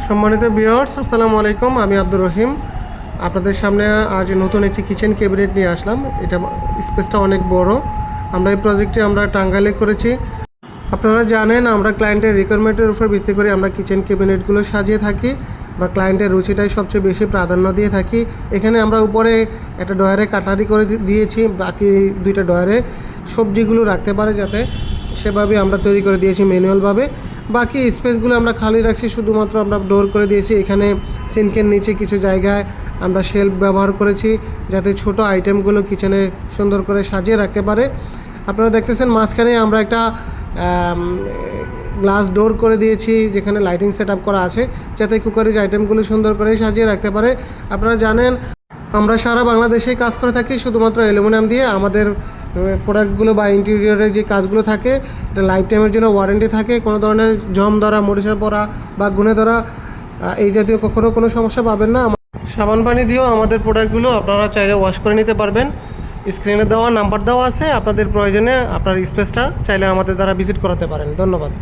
সম্মানিত ভিউয়ার্স, আসসালামু আলাইকুম। আমি আব্দুর রহিম আপনাদের সামনে আজ নতুন একটি কিচেন ক্যাবিনেট নিয়ে আসলাম। এটা স্পেসটা অনেক বড়। আমরা এই প্রজেক্টটি টাঙ্গাইলে করেছি। আপনারা জানেন আমরা ক্লায়েন্টের রিকোয়ারমেন্টের উপর ভিত্তি করে আমরা কিচেন ক্যাবিনেটগুলো সাজিয়ে থাকি বা ক্লায়েন্টের রুচিটাই সবচেয়ে বেশি প্রাধান্য দিয়ে থাকি। এখানে আমরা উপরে একটা ডয়ারে কাটারি করে দিয়েছি, বাকি দুইটা ডয়ারে সবজিগুলো রাখতে পারে যাতে, সেভাবে আমরা তৈরি করে দিয়েছি ম্যানুয়ালভাবে। বাকি স্পেসগুলো আমরা খালি রাখছি, শুধুমাত্র আমরা ডোর করে দিয়েছি। এখানে সিঙ্কের নিচে কিছু জায়গায় আমরা শেলফ ব্যবহার করেছি যাতে ছোট আইটেমগুলো কিচেনে সুন্দর করে সাজিয়ে রাখতে পারে। আপনারা দেখতেছেন মাঝখানে আমরা একটা গ্লাস ডোর করে দিয়েছি যেখানে লাইটিং সেট আপ করা আছে যাতে কুকারিজ আইটেমগুলো সুন্দর করে সাজিয়ে রাখতে পারে। আপনারা জানেন আমরা সারা বাংলাদেশেই কাজ করে থাকি শুধুমাত্র অ্যালুমিনিয়াম দিয়ে। আমাদের প্রোডাক্টগুলো বা ইন্টেরিয়রের যে কাজগুলো থাকে এটা লাইফ টাইমের জন্য ওয়ারেন্টি থাকে। কোনো ধরনের জম ধরা, মরিচা পড়া বা গুনে ধরা এই জাতীয় কখনও কোনো সমস্যা পাবেন না। সাবান পানি দিয়েও আমাদের প্রোডাক্টগুলো আপনারা চাইলে ওয়াশ করে নিতে পারবেন। স্ক্রিনে দেওয়া নাম্বার দেওয়া আছে, আপনাদের প্রয়োজনে আপনার স্পেসটা চাইলে আমাদের দ্বারা ভিজিট করাতে পারেন। ধন্যবাদ।